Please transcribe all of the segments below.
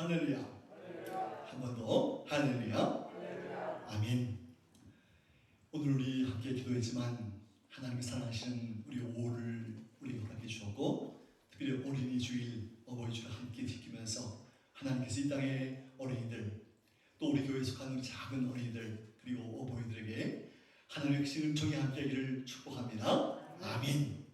할렐루야. 한 번 더 할렐루야. 아멘. 오늘 우리 함께 기도했지만 하나님의 사랑하시는 우리 5월을 우리 허락해 주셨고, 특별히 어린이 주일, 어버이 주일 함께 지키면서 하나님께서 이 땅의 어린이들, 또 우리 교회에 속한 우리 작은 어린이들, 그리고 어버이들에게 하나님의 은총이 함께하기를 축복합니다. 아멘.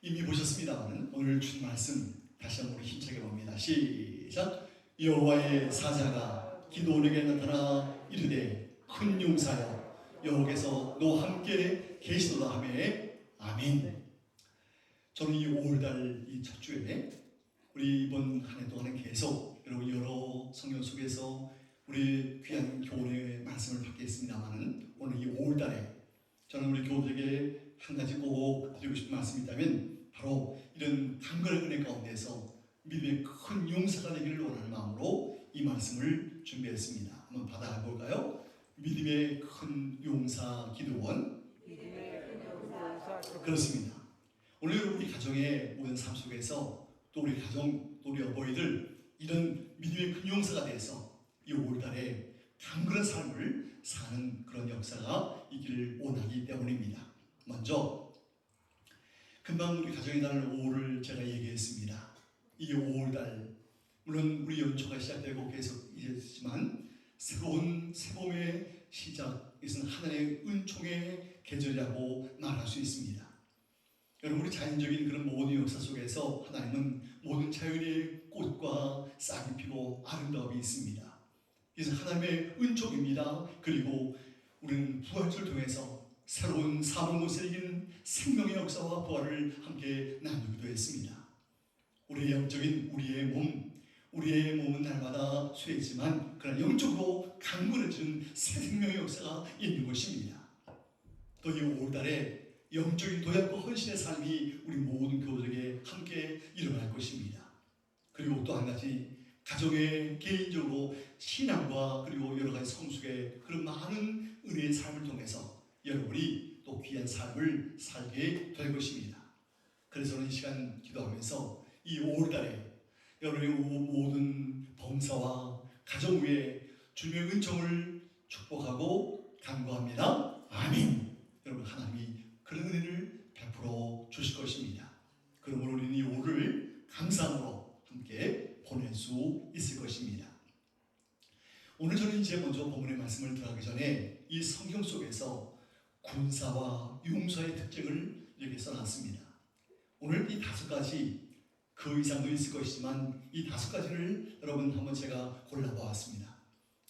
이미 보셨습니다만 오늘 준 말씀 다시 한번 우리 힘차게 봅니다. 시작. 여호와의 사자가 기드온에게 나타나 이르되 큰 용사여 여호와께서 너와 함께 계시도다 하매. 아멘. 저는 이 5월달 이 첫 주에 우리 이번 한 해 동안은 계속 여러분 여러 성경 속에서 우리 귀한 교훈의 말씀을 받겠습니다만, 오늘 이 5월달에 저는 우리 교우들에게 한 가지 꼭 드리고 싶은 말씀이 있다면 바로 이런 강건한 은혜 가운데서 믿음의 큰 용사가 되기를 원하는 마음으로 이 말씀을 준비했습니다. 한번 받아볼까요? 믿음의 큰 용사 기드온. 그렇습니다. 오늘 우리 가정의 모든 삶 속에서 또 우리 가정, 또 우리 어버이들 이런 믿음의 큰 용사가 돼서 이 5월달에 강건한 삶을 사는 그런 역사가 있기를 원하기 때문입니다. 먼저 금방 우리 가정의 달 5월을 제가 얘기했습니다. 이 5월달 물론 우리 연초가 시작되고 계속 있지만 새로운 새봄의 시작, 이것은 하나님의 은총의 계절이라고 말할 수 있습니다. 여러분, 우리 자연적인 그런 모든 역사 속에서 하나님은 모든 자연의 꽃과 싹이 피고 아름다움이 있습니다. 이것은 하나님의 은총입니다. 그리고 우리는 부활주를 통해서 새로운 사망 못을 이기는 생명의 역사와 부활을 함께 나누기도 했습니다. 우리의 영적인 우리의 몸은 날마다 쇠지만 그러나 영적으로 강건해지는 새 생명의 역사가 있는 것입니다. 또 이 5월달에 영적인 도약과 헌신의 삶이 우리 모든 교우들에게 함께 일어날 것입니다. 그리고 또 한 가지, 가정의 개인적으로 신앙과 그리고 여러 가지 성숙의 그런 많은 은혜의 삶을 통해서 여러분이 또 귀한 삶을 살게 될 것입니다. 그래서 저는 이 시간 기도하면서 이 5월달에 여러분의 모든 범사와 가정 위에 주님의 은총을 축복하고 간구합니다. 아멘. 여러분, 하나님이 그런 은혜를 베풀어 주실 것입니다. 그러므로 우리는 이 5월을 감사함으로 함께 보낼 수 있을 것입니다. 오늘 저는 이제 먼저 본문의 말씀을 들어가기 전에 이 성경 속에서 군사와 용사의 특징을 이렇게 써놨습니다. 오늘 이 5가지, 그 이상도 있을 것이지만 이 5가지를 여러분 한번 제가 골라보았습니다.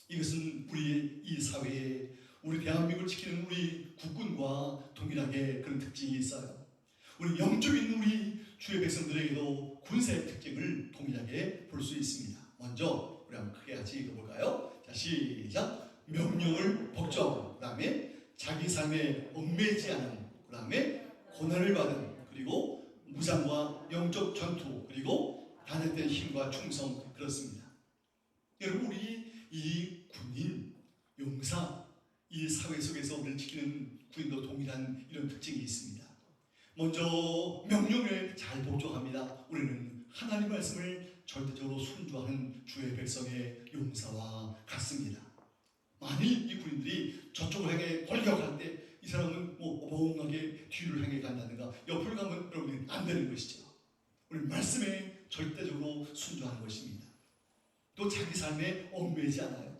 이것은 우리 이 사회에 우리 대한민국을 지키는 우리 국군과 동일하게 그런 특징이 있어요. 우리 영적인 우리 주의 백성들에게도 군사의 특징을 동일하게 볼 수 있습니다. 먼저 우리 한번 크게 같이 읽어볼까요? 자, 시작. 명령을 복종, 그 다음에 자기 삶에 얽매이지 않은, 그 다음에 고난을 받은, 그리고 무장과 영적 전투, 그리고 단련된 힘과 충성. 그렇습니다. 여러분, 우리 이 군인, 용사, 이 사회 속에서 우리를 지키는 군인도 동일한 이런 특징이 있습니다. 먼저 명령에 잘 복종합니다. 우리는 하나님 말씀을 절대적으로 순종하는 주의 백성의 용사와 같습니다. 만일 이 군인들이 저쪽을 향해 돌격할 때 이 사람은 어벙하게 뒤를 향해 간다든가 옆을 가면 여러분이 안 되는 것이죠. 우리는 말씀에 절대적으로 순종하는 것입니다. 또 자기 삶에 얽매이지 않아요.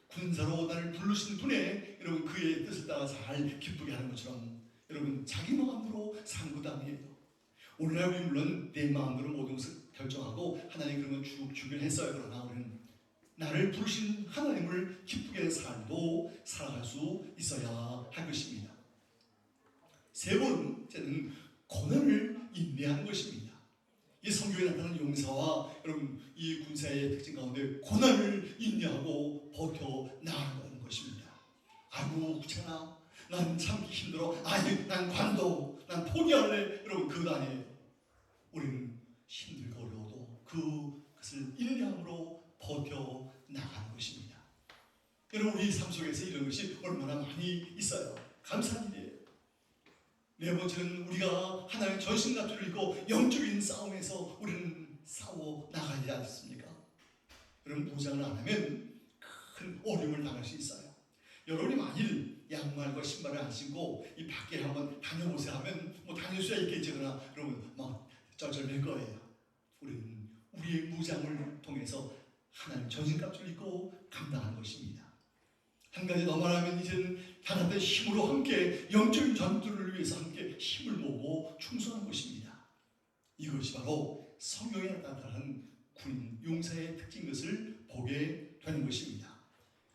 군사로 나를 부르신 분의 여러분 그의 뜻을 따라 잘 기쁘게 하는 것처럼 여러분 자기 마음으로 사는 것 아니에요. 오늘날 우리 물론 내 마음대로 모든 것을 결정하고 하나님 그런 건 주긴 했어요. 그러나 우리는 나를 부르신 하나님을 기쁘게 하는 삶도 살아갈 수 있어야 할 것입니다. 세 번째는 고난을 인내하는 것입니다. 이 성경에 나타나는 용사와 여러분 이 군사의 특징 가운데 고난을 인내하고 버텨 나아가는 것입니다. 아이고 귀찮아, 난 참기 힘들어, 아니 난 관둬, 난 포기할래. 여러분 그것 아니에요. 우리는 힘들고 어려워도 그것을 인내함으로 버텨 나가는 것입니다. 여러분 우리 삶 속에서 이런 것이 얼마나 많이 있어요. 감사한 일이에요. 네 번째는 우리가 하나님의 전신갑주를 입고 영적인 싸움에서 우리는 싸워 나가야 하지 않습니까? 여러분 무장을 안 하면 큰 어려움을 당할 수 있어요. 여러분이 만일 양말과 신발을 안 신고 이 밖에 한번 다녀보세요 하면 뭐 다닐 수야 있겠지. 그러나 여러분 막 쩔쩔맬 거예요. 우리는 우리의 무장을 통해서 하나님 전신갑주를 입고 감당하는 것입니다. 한 가지 더 말하면 이제는 다 같은 힘으로 함께 영적인 전투를 위해서 함께 힘을 모으고 충성하는 것입니다. 이것이 바로 성경에 나타난 군인 용사의 특징인 것을 보게 되는 것입니다.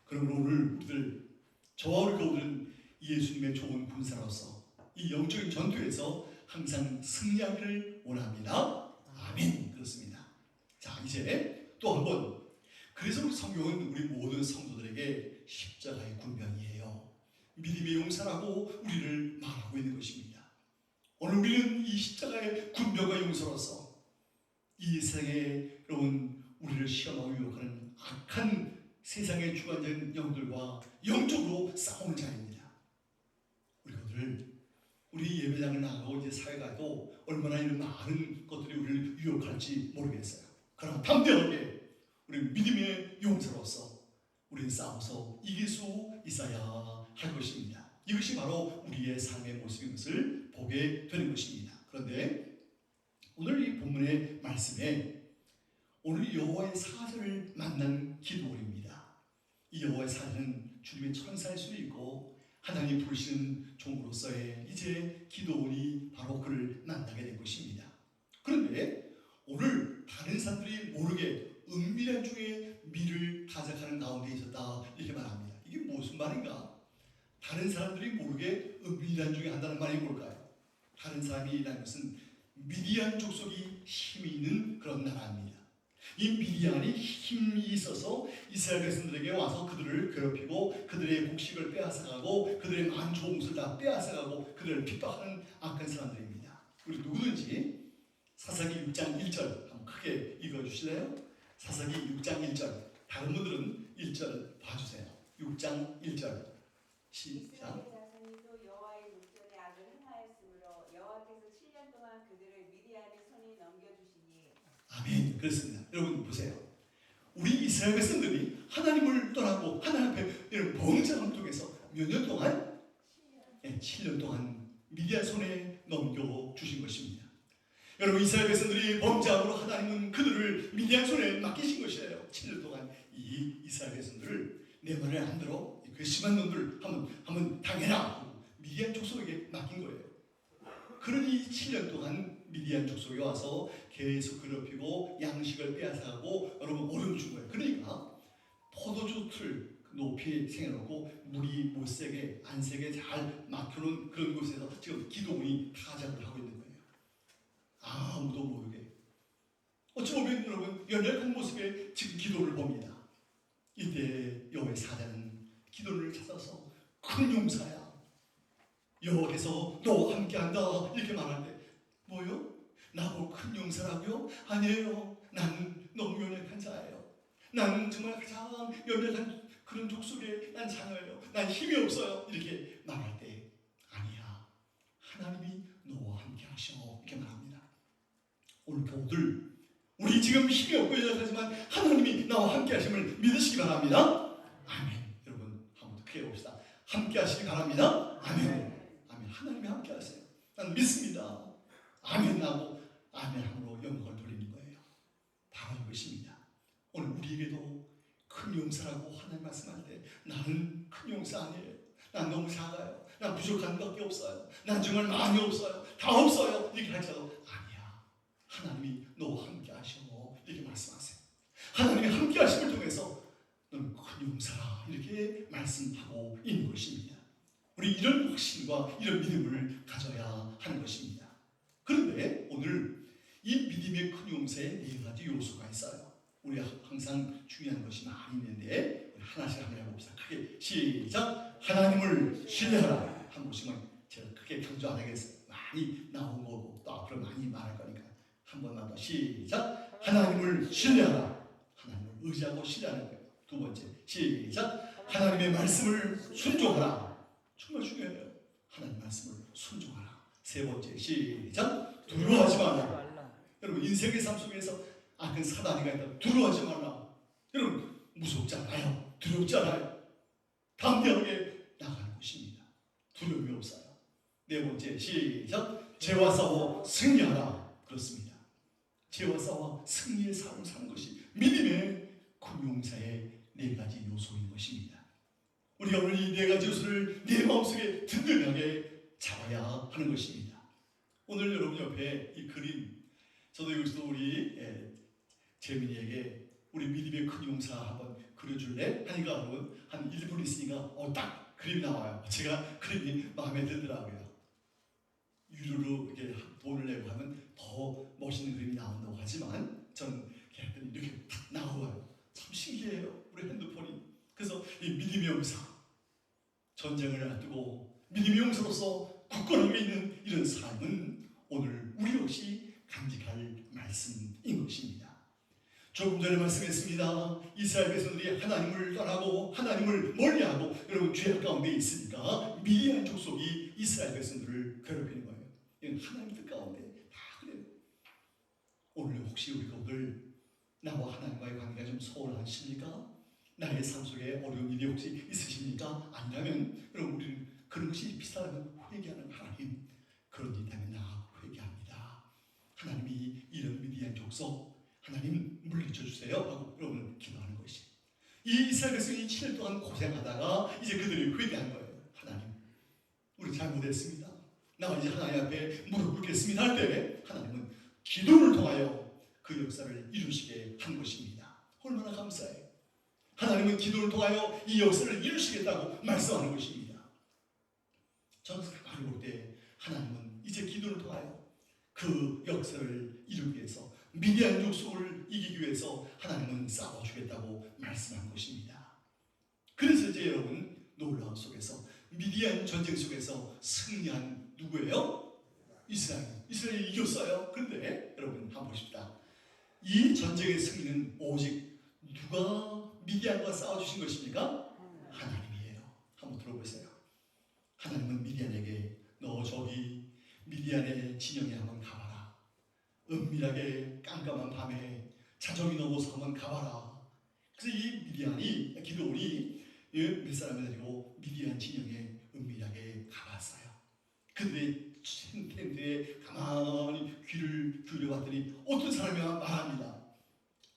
그러므로 오늘 우리들 저와 우리 교우들은 예수님의 좋은 군사로서 이 영적인 전투에서 항상 승리하기를 원합니다. 아멘. 그렇습니다. 자, 이제 또 한번, 그래서 우리 성경은 우리 모든 성도들에게 십자가의 군병이에요. 믿음의 용사라고 우리를 말하고 있는 것입니다. 오늘 우리는 이 십자가의 군병과 용사로서 이 세상에 여러분 우리를 시험하고 유혹하는 악한 세상의 주관적인 영들과 영적으로 싸우는 자입니다. 우리 예배당을 나가고 이제 사회 가도 얼마나 이런 많은 것들이 우리를 유혹할지 모르겠어요. 그러나 담대하게 우리 믿음의 용사로서 우리는 싸워서 이길 수 있어야 할 것입니다. 이것이 바로 우리의 삶의 모습인 것을 보게 되는 것입니다. 그런데 오늘 이 본문의 말씀에 오늘 여호와의 사자를 만난 기도원입니다. 이 여호와의 사자는 주님의 천사일 수도 있고 하나님 부르시는 종으로서의 이제 기도원이 바로 그를 만나게 된 것입니다. 그런데 오늘 다른 사람들이 모르게 은밀한 중에 미를 가져가는 가운데 있었다 이렇게 말합니다. 이게 무슨 말인가? 다른 사람들이 모르게 은밀한 중에 한다는 말이 뭘까요? 다른 사람이라는 것은 미디안 족속이 힘이 있는 그런 나라입니다. 이 미디안이 힘이 있어서 이스라엘 백성들에게 와서 그들을 괴롭히고 그들의 곡식을 빼앗아가고 그들의 많은 좋은 것을 다 빼앗아가고 그들을 핍박하는 악한 사람들입니다. 우리 누구든지 사사기 6장 1절 한번 크게 읽어주실래요? 사사기 6장 1절, 다른 분들은 1절 봐주세요. 6장 1절 시작. 아멘. 그렇습니다. 여러분 보세요. 우리 이스라엘 백성들이 하나님을 떠나고 하나님 앞에 이런 범죄함 속에서 몇 년 동안? 7년 동안 미디안 손에 넘겨주신 것입니다. 여러분 이스라엘 백성들이 범죄함으로 하나님은 그들을 미디안 손에 맡기신 것이에요. 7년 동안 이 이스라엘 백성들을 내 말을 안 들어 그 심한 놈들 한번 당해라 미디안 족속에게 맡긴 거예요. 그러니 7년 동안 미디안 족속에 와서 계속 괴롭히고 양식을 빼앗아가고 여러분 어려움 준 거예요. 그러니까 포도주 틀 높이 생겨놓고 물이 못 새게 안 새게 잘 막혀놓은 그런 곳에서 지금 기도원이 타작을 하고 있는 거예요. 아무도 모르게. 어찌 보면 여러분 연약한 모습에 지금 기도를 봅니다. 이때 여호와의 사자는 기도를 찾아서 큰 용사야. 여호와께서 너와 함께한다 이렇게 말할 때 뭐요? 나보고 큰 용사라고요? 아니에요. 나는 너무 연약한 자예요. 나는 정말 가장 연약한 그런 족속에 난 자녀예요. 난 힘이 없어요. 이렇게 말할 때 아니야. 하나님이 너와 함께 하셔. 이렇게 말합니다. 오늘 교우들 우리 지금 힘이 없고 연약하지만 하나님이 나와 함께 하심을 믿으시기 바랍니다. 아멘. 여러분 한번 크게 봅시다. 함께 하시기 바랍니다. 아멘. 아멘. 하나님이 함께 하세요. 난 믿습니다. 아멘 하고 아멘 함으로 영광을 돌리는 거예요. 바로 이것입니다. 오늘 우리에게도 큰 용사라고 하나님 말씀할 때 나는 큰 용사 아니에요. 난 너무 작아요. 난 부족한 것밖에 없어요. 난 정말 많이 없어요. 다 없어요. 이렇게 할지라도 아니야. 하나님이 너와 함께 하셔. 이렇게 말씀하세요. 하나님이 함께 하심을 통해서 너는 큰 용사라 이렇게 말씀하고 있는 것입니다. 우리 이런 확신과 이런 믿음을 가져야 하는 것입니다. 그런데 오늘 이 믿음의 큰 용사에 네 가지 요소가 있어요. 우리가 항상 중요한 것이 많이 있는데 하나씩 한번 해봅시다. 크게 시작. 하나님을 신뢰하라. 한 번씩만 제가 크게 강조 안 하겠어요. 많이 나온 거고 또 앞으로 많이 말할 거니까 한 번만 더 시작. 하나님을 신뢰하라. 하나님을 의지하고 신뢰하는 거예요. 두 번째 시작. 하나님의 말씀을 순종하라. 정말 중요해요. 하나님 말씀을 순종하라. 세 번째 시작. 두려워하지 말라. 여러분 인생의 삶 속에서 악한 사단이가 있다. 두려워하지 말라. 여러분 무섭지 않아요. 두렵지 않아요. 담대하게 나가는 것입니다. 두려움이 없어요. 네 번째, 시작. 죄와 싸워 승리하라. 그렇습니다. 죄와 싸워 승리의 삶을 사는 것이 믿음의 금융사의 네 가지 요소인 것입니다. 우리가 오늘 이 네 가지 요소를 내 마음속에 든든하게 잡아야 하는 것입니다. 오늘 여러분 옆에 이 그림, 저도 여기서 우리 재민이에게 우리 믿음의 큰 용사 한번 그려줄래? 하니까 여러분 한 1분 있으니까 딱 그림이 나와요. 제가 그림이 마음에 들더라고요. 유료로 이렇게 돈을 내고 하면 더 멋있는 그림이 나온다고 하지만 저는 이렇게 딱 나와요. 참 신기해요. 우리 핸드폰이. 그래서 이 믿음의 용사, 전쟁을 앞두고 믿음의 용사로서 굳건하게 있는 이런 삶은 오늘 우리 역시 간직할 말씀인 것입니다. 조금 전에 말씀했습니다. 이스라엘 백성들이 하나님을 떠나고 하나님을 멀리하고 여러분 죄악 가운데 있으니까 미디안 족속이 이스라엘 백성들을 괴롭히는 거예요. 이건 하나님 뜻 가운데 다 그래요. 오늘 혹시 우리가 오늘 나와 하나님과의 관계가 좀 소홀하십니까? 나의 삶 속에 어려운 일이 혹시 있으십니까? 아니라면 여러분 우리는 그런 것이 비슷하다면 회개하는 하나님, 그런 일 때문에 나 회개합니다. 하나님이 이런 미디안 족속 하나님 물리쳐 주세요 하고 여러분을 기도하는 것이, 이 이스라엘 백성이 7년 동안 고생하다가 이제 그들이 회개한 거예요. 하나님 우리 잘못했습니다. 나 이제 하나님 앞에 무릎 꿇겠습니다 할 때 하나님은 기도를 통하여 그 역사를 이루시게 한 것입니다. 얼마나 감사해요. 하나님은 기도를 통하여 이 역사를 이루시겠다고 말씀하는 것입니다. 저는 가만히 볼 때 하나님은 이제 기도를 통하여 그 역사를 이루기 위해서 미디안 족속을 이기기 위해서 하나님은 싸워주겠다고 말씀한 것입니다. 그래서 이제 여러분 놀라움 속에서 미디안 전쟁 속에서 승리한 누구예요? 이스라엘이 이겼어요. 그런데 여러분 한번 보십시다. 이 전쟁의 승리는 오직 누가 미디안과 싸워주신 것입니까? 하나님이에요. 한번 들어보세요. 하나님은 미디안에게 너 저기 미디안의 진영에 한번 가봐라. 은밀하게 깜깜한 밤에 자정이 넘어서 한번 가봐라. 그래서 이 미디안이 기드온이 몇 사람을 데리고 미디안 진영에 은밀하게 가봤어요. 그들의 텐트에 가만히 귀를 기울여봤더니 어떤 사람이 말합니다.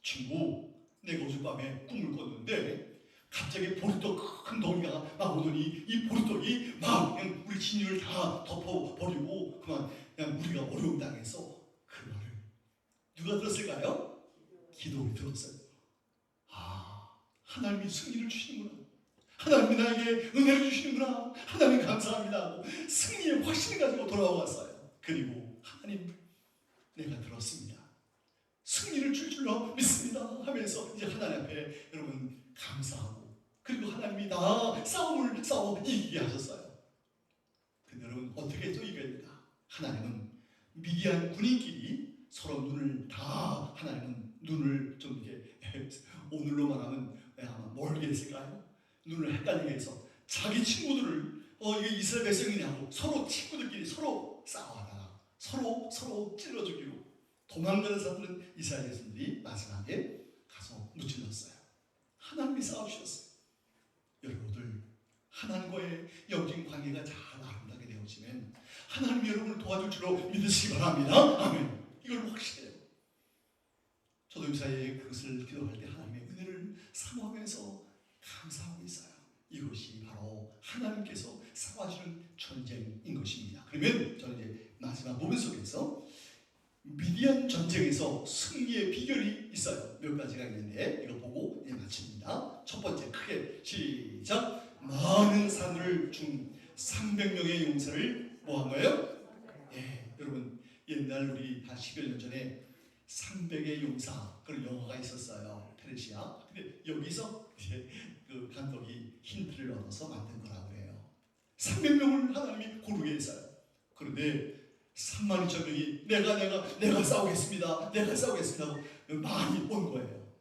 친구, 내가 어젯밤에 꿈을 꿨는데 갑자기 보리떡 큰 덩이가 막 오더니 이 보리떡이 막 그냥 우리 진영을 다 덮어버리고 그냥 우리가 어려운 땅에서 그 말을 누가 들었을까요? 기도를 들었어요. 아, 하나님이 승리를 주시는구나. 하나님이 나에게 은혜를 주시는구나. 하나님 감사합니다. 승리의 확신을 가지고 돌아왔어요. 그리고 하나님 내가 들었습니다. 승리를 줄 줄로 믿습니다 하면서 이제 하나님 앞에 여러분 감사하고, 그리고 하나님이 나 싸움을 싸워 이기게 하셨어요. 근데 여러분 어떻게 또 이겨야 됩니까? 하나님은 미디안 군인끼리 서로 눈을 다, 하나님은 눈을 좀 이렇게 오늘로 말하면 아마 멀게 했을까요? 눈을 헷갈리게 해서 자기 친구들을 이게 이스라엘 백성이냐고 서로 친구들끼리 서로 싸워하다가 서로 찔러 죽이고, 도망가는 사람들은 이스라엘 백성들이 마지막에 가서 무찔렀어요. 하나님이 싸워주셨어요. 여러분들 하나님과의 영적인 관계가 잘 아름답게 되어지면 하나님이 여러분을 도와줄 줄로 믿으시기 바랍니다. 아멘. 이걸 확실해요. 저도 이 사이에 그것을 기도할 때 하나님의 은혜를 사모하면서 감사하고 있어요. 이것이 바로 하나님께서 싸워주는 전쟁인 것입니다. 그러면 저는 이제 마지막 부분 속에서 미디안 전쟁에서 승리의 비결이 있어요. 몇 가지가 있는데 이거 보고 이제 마칩니다. 첫 번째, 크게 시작. 많은 사람들 중 300명의 용사를 뭐 한 거예요? 예, 여러분 옛날 우리 한 10여 년 전에 300의 용사 그런 영화가 있었어요. 페르시아. 근데 여기서 이제 그 감독이 힌트를 얻어서 만든 거라고 해요. 300명을 하나님이 고르게 했어요. 그런데 32,000명이 내가 싸우겠습니다. 내가 싸우겠습니다 하고 많이 온 거예요.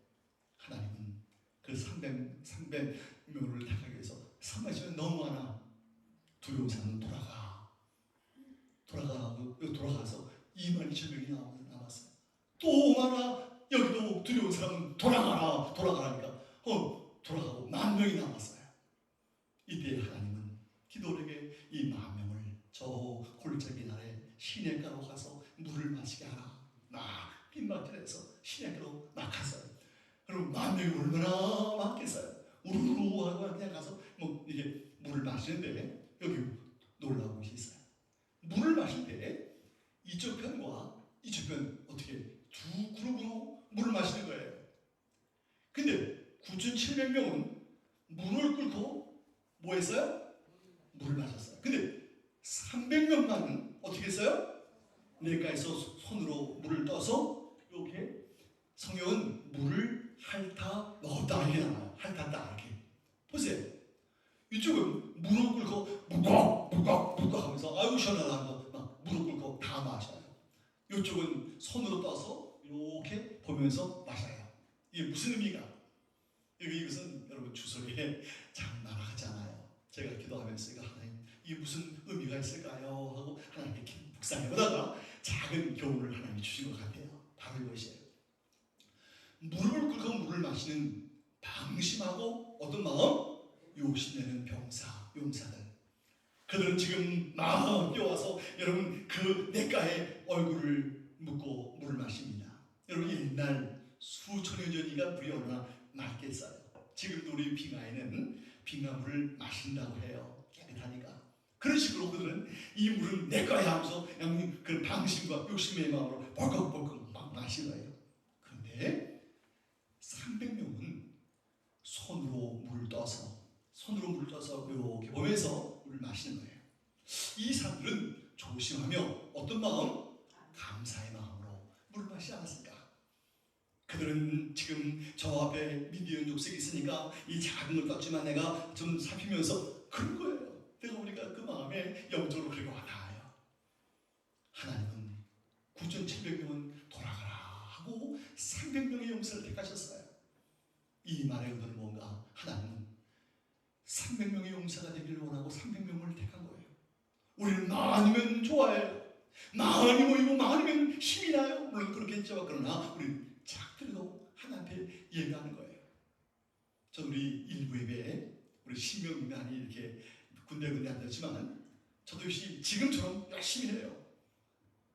하나님은 그 300명을 택하기 위해서 32,000명 너무 많아. 두 용사는 돌아가서 22,000명이 남았어요. 또 많아. 여기도 두려운 사람은 돌아가라 돌아가라니까 돌아가고 10,000명이 남았어요. 이때 하나님은 기도에게 이 10,000명을 저 골짜기 아래 시냇가로 가서 물을 마시게 하라. 빈막길에서 시냇가로 막 갔어요. 그럼 10,000명이 얼마나 많겠어요. 우르르 하고 그냥 가서 뭐 이게 물을 마시는데 여기 놀라운 것이 있어요. 물을 마실 때 이쪽 편과 이쪽 편 어떻게 두 그룹으로 물을 마시는 거예요. 근데 9,700명은 물을 끓고 뭐 했어요? 물을 마셨어요. 근데 300명만은 어떻게 했어요? 냇가에서 손으로 물을 떠서 이렇게 성경은 물을 핥아 넣었다 이렇게 나와요. 핥았다 이렇게. 보세요. 이쪽은 무릎 꿇고 무걱 하면서 아유 시원하다 하면서 막 무릎 꿇고 다 마셔요. 이쪽은 손으로 떠서 이렇게 보면서 마셔요. 이게 무슨 의미가? 이것은 여러분 주석에 잘 나가지 않아요. 제가 기도하면서 이거 하나님 이게 무슨 의미가 있을까요? 하고 하나님께 묵상해보다가 작은 교훈을 하나님이 주신 것 같아요. 바로 이것이에요. 무릎을 꿇고 물을 마시는 방심하고 어떤 마음? 욕심내는 용사들. 그들은 지금 막 뛰어와서 여러분 그 냇가에 얼굴을 묻고 물을 마십니다. 여러분 옛날 수천여 전이가 물이 얼마나 맑겠어요. 지금도 우리 빙하에는 빙하물을 마신다고 해요. 깨끗하니까. 그런 식으로 그들은 이 물은 냇가에 하면서 그 방심과 욕심의 마음으로 벌컥벌컥 막 마신 거예요. 그런데 300명은 손으로 물을 떠서 이렇게 보면서 물을 마시는 거예요. 이 사람들은 조심하며 어떤 마음? 감사의 마음으로 물을 마시지 않았을까? 그들은 지금 저 앞에 미디안 족속이 있으니까 이 작은 걸 떴지만 내가 좀 살피면서 그런 거예요. 내가 보니까 그 마음에 영적으로 그렇게 와닿아요. 하나님은 9,700명은 돌아가라 하고 300명의 용사를 택하셨어요. 이 말의 의도는 뭔가? 하나님은 300명의 용사가 되기를 원하고 300명을 택한 거예요. 우리는 많으면 좋아해요. 많이 모이고 많으면 힘이 나요. 물론 그렇겠죠. 그러나 우리는 작더라도 하나님께 예배하는 거예요. 저 우리 일부 예배에 우리 신명님이 아니 이렇게 군데군데 앉았지만 저도 역시 지금처럼 열심히 해요.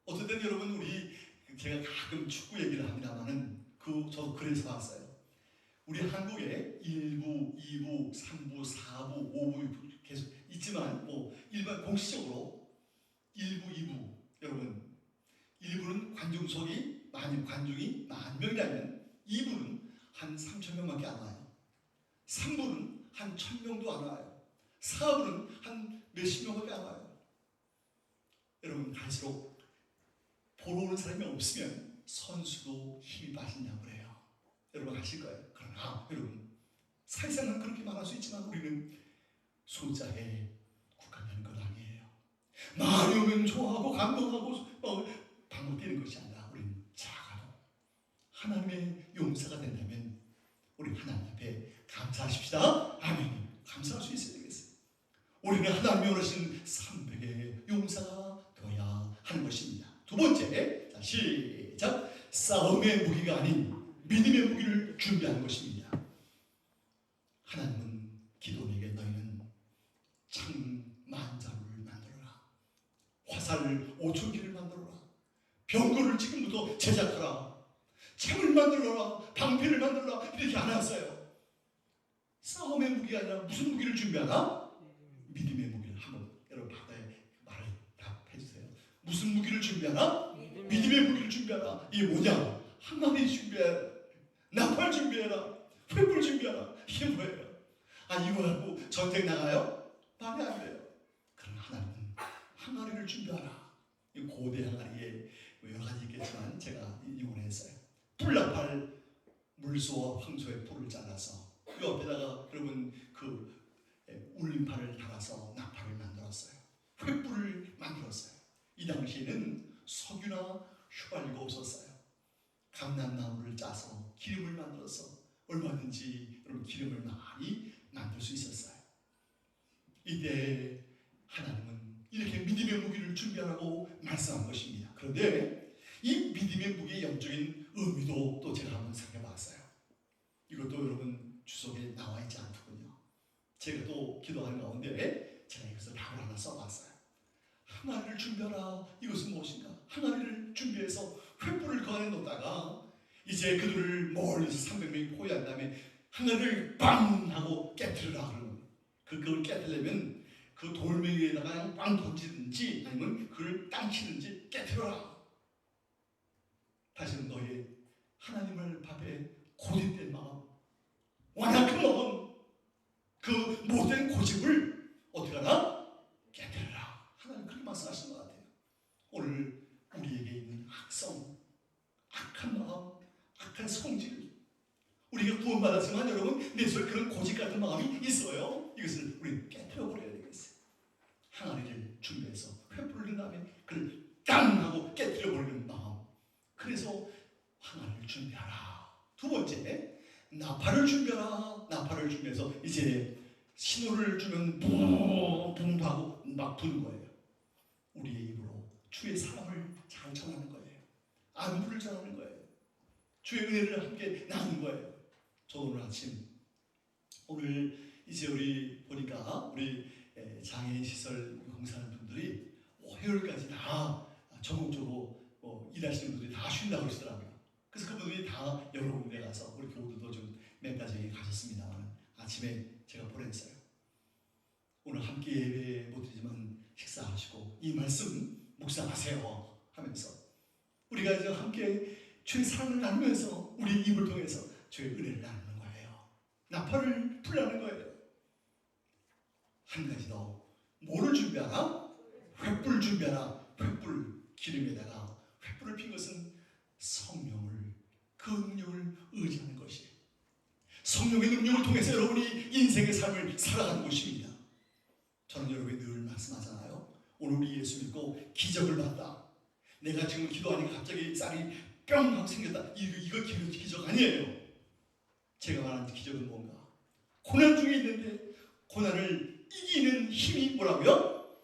어떤 때는 여러분 우리 제가 가끔 축구 얘기를 합니다만은 저도 그래서 봤어요. 우리 한국에 1부, 2부, 3부, 4부, 5부 계속 있지만 뭐 일반 공식적으로 1부, 2부 여러분 1부는 관중석이 관중이 10,000명이라면 2부는 한 3,000명밖에 안 와요. 3부는 한 1,000명도 안 와요. 4부는 한 몇십 명밖에 안 와요. 여러분 갈수록 보러 오는 사람이 없으면 선수도 힘이 빠진다고 그래요. 여러분 아실 거예요. 그러나 여러분 사실상은 그렇게 말할 수 있지만 우리는 숫자에 국한된 것 아니에요. 많이 오면 좋아하고 감동하고 방금 뛰는 것이 아니라 우리는 작아도 하나님의 용사가 된다면 우리 하나님 앞에 감사하십시다. 아멘. 감사할 수 있어야 되겠어요. 우리는 하나님이 원하시는 300의 용사가 되어야 하는 것입니다. 두 번째, 자, 시작. 싸움의 무기가 아닌 믿음의 무기를 준비하는 것입니다. 하나님은 기도원에게 너희는 창만자루를 만들어라. 화살 5,000개를 만들어라. 병거를 지금부터 제작하라. 창을 만들어라. 방패를 만들어라. 이렇게 안 했어요. 싸움의 무기가 아니라 무슨 무기를 준비하라? 믿음의 무기를 한번 여러분 바다에 말을 답해 주세요. 무슨 무기를 준비하라? 믿음의 무기를 준비하라. 이게 뭐냐? 항아리 준비해라. 나팔 준비해라. 횃불 준비하라. 이게 뭐예요? 이거 하고 전쟁 나가요? 말이 안 돼요. 그러나 하나님은 항아리를 준비하라. 이 고대 항아리에 여러 가지 있겠지만 제가 이용을 했어요. 불나팔 물소와 황소의 뿔을 잘라서 이 옆에다가 여러분 그 울림판을 달아서 나팔을 만들었어요. 횃불을 만들었어요. 이 당시에는 석유나 휘발유가 없었어요. 감람나무를 짜서 기름을 만들어서 얼마든지 여러분 기름을 많이 만들 수 있었어요. 이때 하나님은 이렇게 믿음의 무기를 준비하라고 말씀한 것입니다. 그런데 이 믿음의 무기의 영적인 의미도 또 제가 한번 생각해봤어요. 이것도 여러분 주석에 나와 있지 않더군요. 제가 또 기도하는 가운데 제가 이것을 답을 하나 써봤어요. 항아리를 준비하라. 이것은 무엇인가? 항아리를 준비해서 횃불을 그 안에 넣다가 이제 그들을 멀리서 300명이 포위한 다음에 항아리를 빵 하고 깨뜨리라 그러는 거예요. 그걸 깨뜨리려면 그 돌멩이 위에다가 그냥 빵 던지든지 아니면 그걸 땅 치든지 깨뜨려라. 다시는 너의 하나님을 밥에 고집된 마음, 완악한 마음, 그 못된 고집을 어떻게 하나? 깨뜨려라. 하나님 그렇게 말씀하신 것 같아요. 오늘 우리에게 있는 악성, 악한 마음, 악한 성질, 우리가 구원받았지만 여러분 내 속에 그런 고집 같은 마음이 있어요. 이것을 우리 깨뜨려 버려야 되겠어요. 항아리를 준비해서 횃불을 넣은 다음에 그걸 땅 하고 깨뜨려 버리는 마음. 그래서 항아리를 준비하라. 두 번째, 나팔을 준비하라. 나팔을 준비해서 이제 신호를 주면 붕붕 하고 막 부는 거예요. 우리의 입으로 주의 사랑을 잘 전하는 거예요. 안부를 전하는 거예요. 주의 은혜를 함께 나누는 거예요. 저도 오늘 아침, 오늘 이제 우리 보니까 우리 장애인 시설 공사하는 분들이 화요일까지 다 전국적으로 일하시는 분들이 다 쉰다고 그러시더라고요. 그래서 그분들이 다 여러 군데 가서 우리 교우들도 좀 몇 가지 가셨습니다만 아침에 제가 보냈어요. 오늘 함께 예배 못 드리지만 식사하시고 이 말씀 묵상하세요 하면서 우리가 이제 함께 주의 사랑을 나누면서 우리 입을 통해서 주의 은혜를 나누는 거예요. 나팔을 불라는 거예요. 한 가지 더, 뭐를 준비하라? 횃불 준비하라. 횃불 기름에다가 횃불을 핀 것은 성령을, 그 능력을 의지하는 것이에요. 성령의 능력을 통해서 여러분이 인생의 삶을 살아가는 것입니다. 저는 여러분이 늘 말씀하잖아요. 오늘 우리 예수 믿고 기적을 봤다. 내가 지금 기도하니까 갑자기 쌀이 뿅 하고 생겼다. 이거 기적 아니에요. 제가 말하는 기적은 뭔가? 고난 중에 있는데 고난을 이기는 힘이 뭐라고요?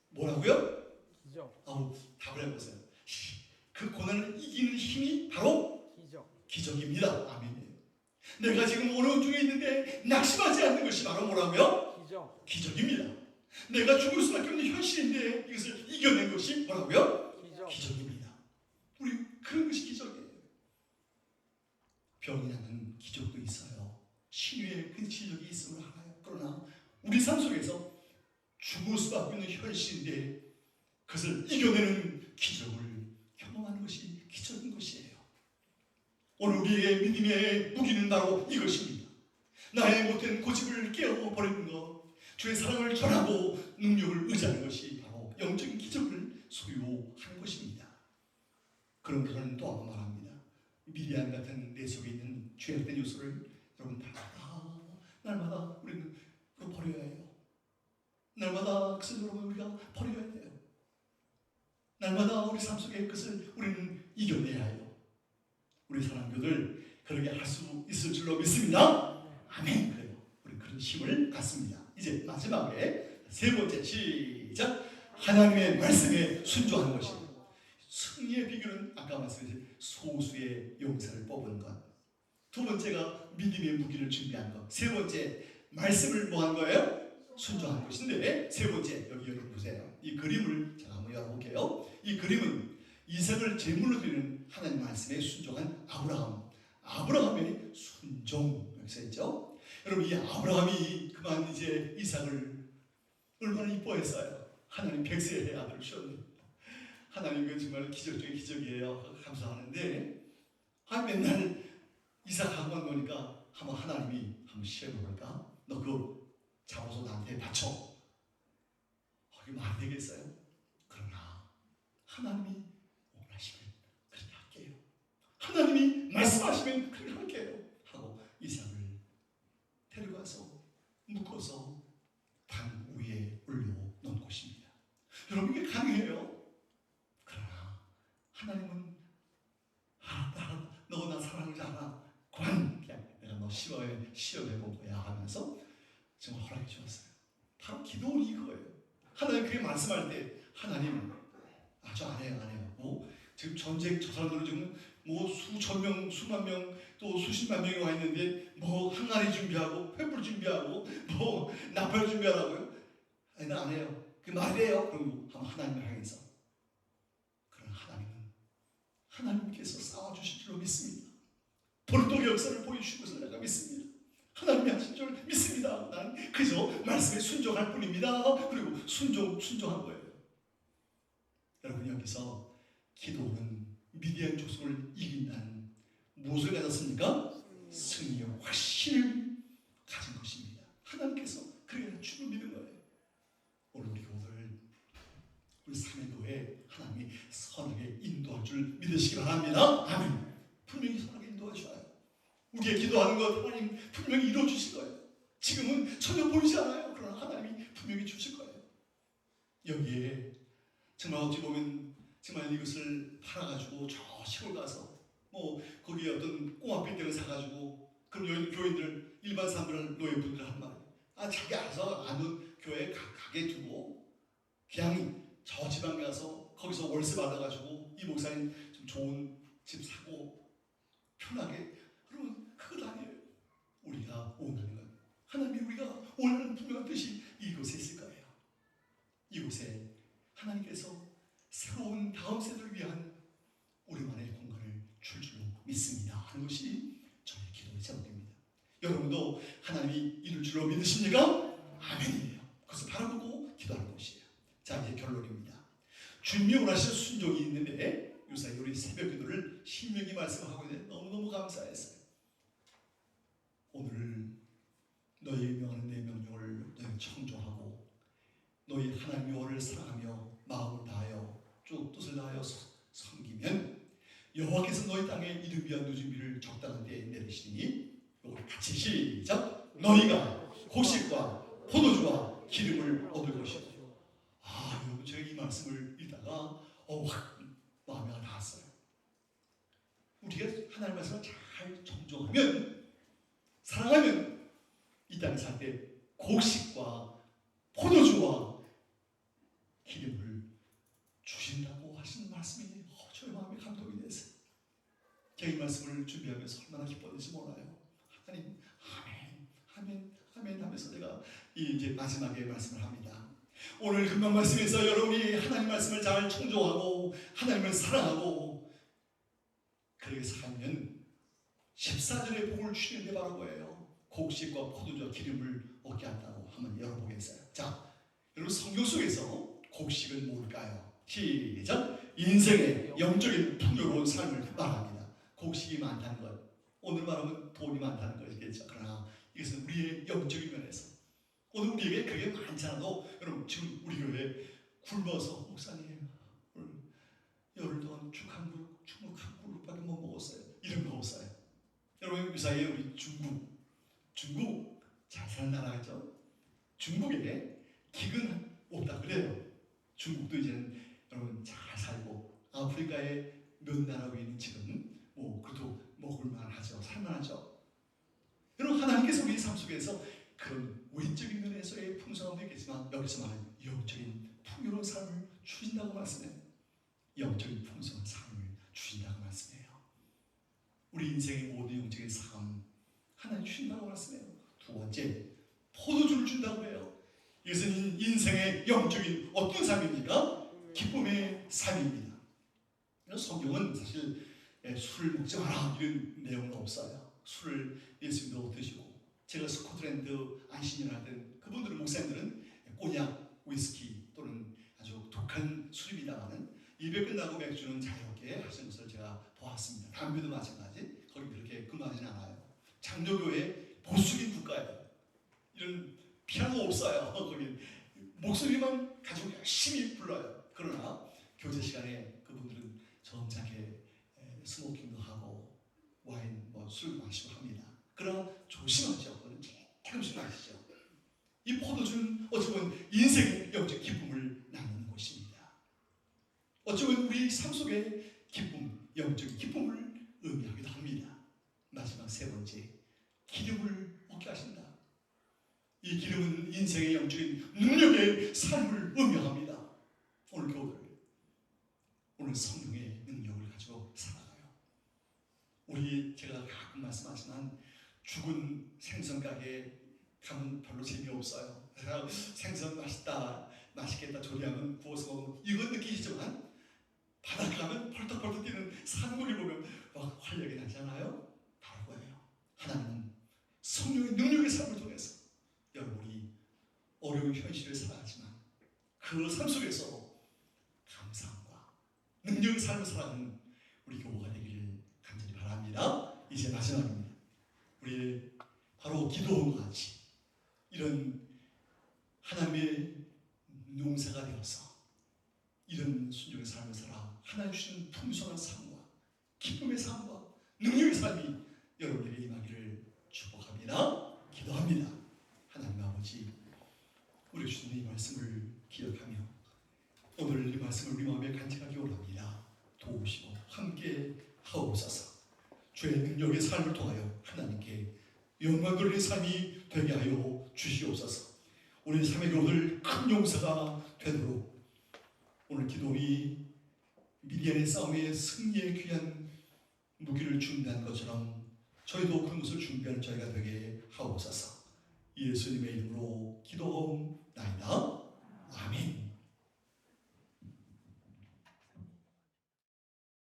뭐라고요? 기적. 답을 해보세요. 그 고난을 이기는 힘이 바로 기적입니다. 아멘이에요. 내가 지금 어려움 중에 있는데 낙심하지 않는 것이 바로 뭐라고요? 기적입니다. 내가 죽을 수밖에 없는 현실인데 이것을 이겨낸 것이 뭐라고요? 기적입니다. 우리 그런 것이 기적이에요. 병이 나는 기적도 있어요. 신유의 그 기적이 있음을 알아요. 그러나 우리 삶 속에서 죽을 수밖에 없는 현실인데 그것을 이겨내는 기적을 경험하는 것이 기적인 것이에요. 오늘 우리의 믿음의 무기는 바로 이것입니다. 나의 못된 고집을 깨어버리는 것, 주의 사랑을 전하고 능력을 의지하는 것이 바로 영적인 기적을 소유하는 것입니다. 그런 그는 또 한번 말합니다. 미리안 같은 내 속에 있는 죄악된 요소를 여러분 날마다 우리는 그걸 버려야 해요. 날마다 그것을 여러분 우리가 버려야 돼요. 날마다 우리 삶 속에 그것을 우리는 이겨내야 해요. 우리 사랑교들 그렇게 할 수 있을 줄로 믿습니다. 아멘. 그래요. 우리 그런 힘을 갖습니다. 이제 마지막에 세 번째 시작. 하나님의 말씀에 순종하는 것입니다. 승리의 비결은 아까 말씀드린 소수의 용사를 뽑은 것. 두 번째가 믿음의 무기를 준비한 것. 세 번째 말씀을 뭐 한 거예요? 순종한 것인데 세 번째 여기 보세요. 이 그림을 제가 한번 열어볼게요. 이 그림은 이삭을 제물로 드리는 하나님 말씀에 순종한 아브라함의 순종 이렇게 써있죠. 여러분 이 아브라함이 그만 이제 이삭을 얼마나 이뻐했어요. 하나님 백세의 아들을 주셨는데 하나님은 정말 기적 중에 기적이에요. 감사하는데 맨날 이삭하고만 노니까 한번 하나님이 한번 시험해볼까? 너 그거 잡아서 나한테 바쳐. 그게 말이 되겠어요? 그러나 하나님이 원하시면 그렇게 할게요. 하나님이 말씀하시면 그렇게 할게요. 하고 이삭을 데려가서 묶어서 단 위에 올려놓은 것입니다. 여러분 이게 가능해요? 그러나 하나님은 알았다. 너 나 사랑하지 않아. 그냥 내가 너 시험해본 거야 하면서 정말 허락해 주었어요. 바로 기도는 이거예요. 하나님 그게 말씀할 때 하나님 저 안 해요. 지금 전쟁 저 사람들은 지금 뭐 수천 명, 수만 명, 또 수십만 명이 와 있는데 뭐 항아리 준비하고 횃불 준비하고 뭐 나팔 준비하라고요? 아니, 나 안 해요. 그 말이에요. 그리고 하나님을 향해서. 그러나 하나님께서 싸워주실 줄로 믿습니다. 돌독의 역사를 보여주신 것을 내가 믿습니다. 하나님이 하신 줄 믿습니다. 난 그저 말씀에 순종할 뿐입니다. 그리고 순종한 거예요. 여러분, 여기서 기도는 미디안 족속을 이긴다는 무엇을 가졌습니까? 승리의 확신을 가진 것입니다. 하나님께서 그래야 주를 믿는 거예요. 오늘 우리 교우들, 우리 사명교회 하나님이 선하게 인도할 줄 믿으시기 바랍니다. 아멘. 분명히 선하게 인도하셔요. 우리의 기도하는 것 하나님 분명히 이루어주실 거예요. 지금은 전혀 보이지 않아요. 그러나 하나님이 분명히 주실 거예요. 여기에 정말 어찌 보면 정말 이것을 팔아가지고 저 시골 가서 뭐 거기에 어떤 꼬마 빌딩을 사가지고 그런 교인들 일반 사람들 노예분들 한 말이에요. 자기 알아서 아는 교회에 가게 두고 그냥 저 지방에 가서 거기서 월세 받아가지고 이 목사님 좀 좋은 집 사고 편하게, 그러면 그것 아니에요. 우리가 원하는 것, 하나님이 우리가 원하는 분명한 뜻이 이곳에 있을 거예요. 이곳에 하나님께서 새로운 다음 세대를 위한 우리만의 공간을 줄 줄로 믿습니다 하는 것이 저의 기도의 제목입니다. 여러분도 하나님이 이룰 줄로 믿으십니까? 아멘이에요. 그것을 바라보고 기도하는 것이에요. 자, 이제 결론입니다. 주님이 원하시는 순종이 있는데 요사이 우리 새벽 기도를 신명히 말씀하고 있는데 너무너무 감사했어요. 오늘 너희의 명하는 내 명령을 너희 청종하고 너희 하나님 여호와를 사랑하며 마음을 다하여 쭉 뜻을 다하여 섬기면 여호와께서 너희 땅에 이를 위한 누준비를 적당한 때에 내리시니, 이걸 같이 시작. 너희가 곡식과 포도주와 기름을 얻을 것이다. 여러분, 제가 이 말씀을 읽다가 확 마음에 닿았어요. 우리가 하나님 말씀을 잘 정정하면, 사랑하면 이 땅에 살 때 곡식과 포도주와 기름을 주신다고 하시는 말씀이 저의 마음에 감동이 됐어요. 제가 이 말씀을 준비하면서 얼마나 기뻤는지 몰라요. 하나님, 아멘, 아멘, 아멘 하면서 제가 이제 마지막에 말씀을 합니다. 오늘 금방 말씀에서 여러분이 하나님 말씀을 잘 청종하고 하나님을 사랑하고 그렇게 살면 14절의 복을 주시는 게 바로 거예요. 곡식과 포도주와 기름을 얻게 한다고 한번 열어보겠어요. 자, 여러분, 성경 속에서 곡식은 뭘까요? 시작. 인생의 영적인 풍요로운 삶을 말합니다. 곡식이 많다는 것, 오늘 말하면 돈이 많다는 것이겠죠. 그러나 이것은 우리의 영적인 면에서 오늘 우리에게 그게 많지 않아도, 여러분 지금 우리 교회 굶어서 목사님 오늘 열흘 동안 죽 한 그릇밖에 못 먹었어요. 이런 거 없어요. 여러분, 그 사이에 우리 중국 잘 사는 나라죠. 중국에 기근 없다 그래요. 중국도 이제는 여러분 잘 살고, 아프리카의 몇 나라 위에는 지금 그래도 먹을만하죠. 살만하죠. 여러분, 하나님께서 우리 삶 속에서 그런 외적인 면에서의 풍성함도 있겠지만 여기서 말하는 영적인 풍요로운 삶을 주신다고 말씀해요. 영적인 풍성한 삶을 주신다고 말씀해요. 우리 인생의 모든 영적인 삶 하나님 주신다고 말씀해요. 두 번째, 포도주를 준다고 해요. 이것은 인생의 영적인 어떤 삶입니까? 기쁨의 삶입니다. 성경은 사실 술을 먹지 마라 이런 내용은 없어요. 술을 예수님도 드시고, 제가 스코틀랜드 안신이라 하던 그분들은, 목사님들은 꼬냑, 위스키 또는 아주 독한 술입니다만은 예배 끝나고 맥주는 자유롭게 하시는 것을 제가 보았습니다. 담배도 마찬가지. 거기 그렇게 금하지는 않아요. 장로교회 보수적인 국가예요. 이런 피아노 없어요. 거기 목소리만 가지고 열심히 불러요. 그러나 교제 시간에 그분들은 점잖게 스모킹도 하고 와인, 술 마시고 합니다. 그러나 조심하죠. 조금씩 마시죠. 이 포도주는 어쩌면 인생의 영적 기쁨을 나누는 곳입니다. 어쩌면 우리 삶 속의 기쁨, 영적인 기쁨을 의미하기도 합니다. 마지막 세 번째, 기름을 얻게 하신다. 이 기름은 인생의 영적인 능력의 삶을 의미합니다. 오늘 교우들, 오늘 성령의 능력을 가지고 살아가요. 죽은 생선 가게 가면 별로 재미없어요. 생선 맛있겠다 조리하면 구워서 먹으면 이건 느끼시지만 바닷가 가면 펄떡펄떡 뛰는 산물을 보면 막 활력이 나잖아요. 바로 그거예요. 하나님은 성령의 능력의 삶을 통해서 여러분이 어려운 현실을 살아가지만 그 삶 속에서 감사함과 능력의 삶을 살아가는 우리 교우가 되기를 간절히 바랍니다. 이제 마지막입니다. 우리 바로 기도원과 같이 이런 하나님의 농사가 되어서 이런 순종의 삶을 살아 하나님 주시는 풍성한 삶과 기쁨의 삶과 능력의 삶이 여러분에게 임하기를 축복합니다. 기도합니다. 하나님 아버지, 우리 주시는 이 말씀을 기억하며 오늘 이 말씀을 우리 마음에 간직하기 원합니다. 도우시고 함께 하옵소서. 주의 능력의 삶을 통하여 하나님께 영광 돌리는 삶이 되게 하여 주시옵소서. 우리 삶에게 오늘 큰 용사가 되도록 오늘 기도이 미디안의 싸움에 승리의 귀한 무기를 준비한 것처럼 저희도 그런 것을 준비하는 저희가 되게 하옵소서. 예수님의 이름으로 기도